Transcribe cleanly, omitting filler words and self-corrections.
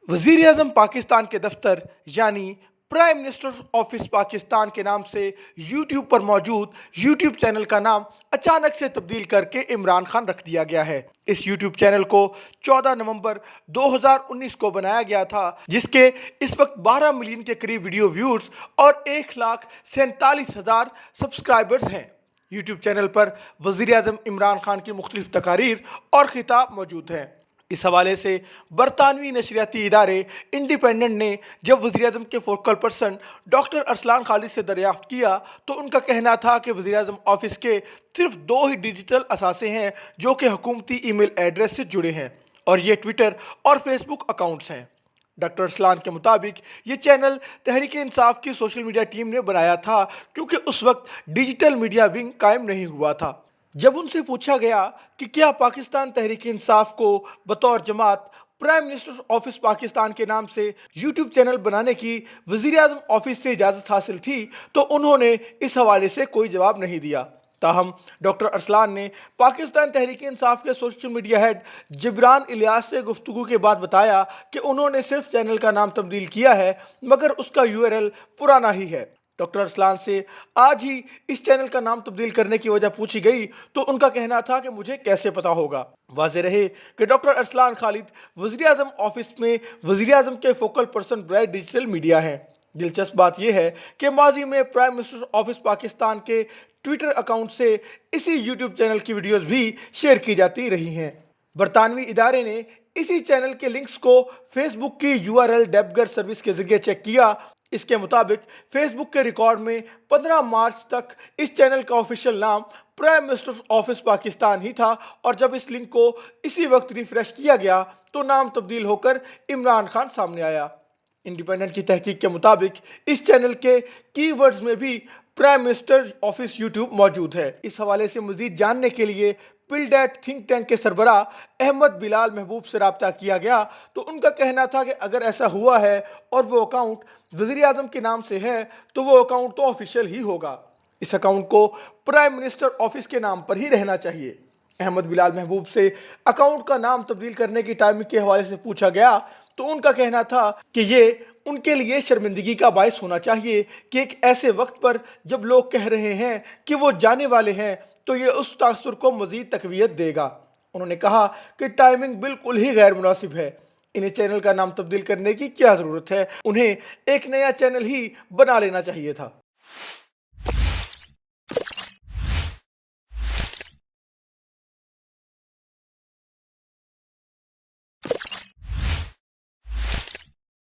वजीर आजम पाकिस्तान के दफ्तर यानी प्राइम मिनिस्टर ऑफिस पाकिस्तान के नाम से यूट्यूब पर मौजूद यूट्यूब चैनल का नाम अचानक से तब्दील करके इमरान खान रख दिया गया है। इस यूट्यूब चैनल को 14 नवंबर 2019 को बनाया गया था, जिसके इस वक्त 12 मिलियन के करीब वीडियो व्यूअर्स और 1,47,000 सब्सक्राइबर्स हैं। यूट्यूब चैनल पर वजीर आजम इमरान खान की मुख्तलिफ तकारीर और खिताब मौजूद हैं। इस हवाले से बरतानवी नशरियाती इदारे इंडिपेंडेंट ने जब वज़ीर आज़म के focal person doctor Arsalan Khalid से दरियाफ्त किया तो उनका कहना था कि वज़ीर आज़म ऑफिस के सिर्फ 2 ही डिजिटल असासे हैं जो कि हुकूमती ईमेल एड्रेस से जुड़े हैं, और ये ट्विटर और फेसबुक अकाउंट्स हैं। डॉक्टर अरसलान के मुताबिक ये चैनल तहरीक इंसाफ की सोशल मीडिया टीम ने बनाया था, क्योंकि उस वक्त डिजिटल मीडिया विंग कायम नहीं हुआ था। जब उनसे पूछा गया कि क्या पाकिस्तान तहरीक इंसाफ को बतौर जमात प्राइम मिनिस्टर ऑफिस पाकिस्तान के नाम से यूट्यूब चैनल बनाने की वज़ीर आज़म ऑफिस से इजाज़त हासिल थी, तो उन्होंने इस हवाले से कोई जवाब नहीं दिया। ताहम डॉक्टर अरसलान ने पाकिस्तान तहरीक इंसाफ के social media head Jibran Ilyas से गुफ्तगू के बाद बताया कि उन्होंने सिर्फ चैनल का नाम तब्दील किया है, मगर उसका यूआरएल पुराना ही है। डॉक्टर अरसलान से आज ही इस चैनल का नाम तब्दील करने की वजह पूछी गई तो उनका कहना था कि मुझे कैसे पता होगा। वाज़ेह रहे कि डॉक्टर अरसलान खालिद वज़ीर आज़म ऑफिस में वज़ीर आज़म के focal person bright digital media हैं। दिलचस्प बात यह है कि माजी में प्राइम मिनिस्टर ऑफिस पाकिस्तान के ट्विटर अकाउंट से इसी यूट्यूब चैनल की वीडियोस भी शेयर की जाती रही हैं। बरतानवी इदारे ने इसी चैनल के लिंक्स को फेसबुक की यूआरएल डेबगर सर्विस के जरिए चेक किया। इसके मुताबिक फेसबुक के रिकॉर्ड में 15 मार्च तक इस चैनल का ऑफिशियल नाम प्राइम मिनिस्टर ऑफिस पाकिस्तान ही था, और जब इस लिंक को इसी वक्त रिफ्रेश किया गया तो नाम तब्दील होकर इमरान खान सामने आया। इंडिपेंडेंट की तहकीक के मुताबिक इस चैनल के कीवर्ड्स में भी प्राइम मिनिस्टर ऑफिस यूट्यूब मौजूद है। इस हवाले से मजीद जानने के लिए पिलडेट थिंक टैंक के सरबराह अहमद बिलाल महबूब से रब्ता किया गया तो उनका कहना था कि अगर ऐसा हुआ है और वो अकाउंट वज़ीर आज़म के नाम से है तो वो अकाउंट तो ऑफिशियल ही होगा। इस अकाउंट को प्राइम मिनिस्टर ऑफिस के नाम पर ही रहना चाहिए। अहमद बिलाल महबूब से अकाउंट का नाम तब्दील करने की टाइमिंग के हवाले से पूछा गया तो उनका कहना था कि ये उनके लिए शर्मिंदगी का बायस होना चाहिए कि एक ऐसे वक्त पर जब लोग कह रहे हैं कि वो जाने वाले हैं तो ये उस तासुर को मजीद तकवीत देगा। उन्होंने कहा कि टाइमिंग बिल्कुल ही गैर मुनासिब है। इन्हें चैनल का नाम तब्दील करने की क्या ज़रूरत है, उन्हें एक नया चैनल ही बना लेना चाहिए था।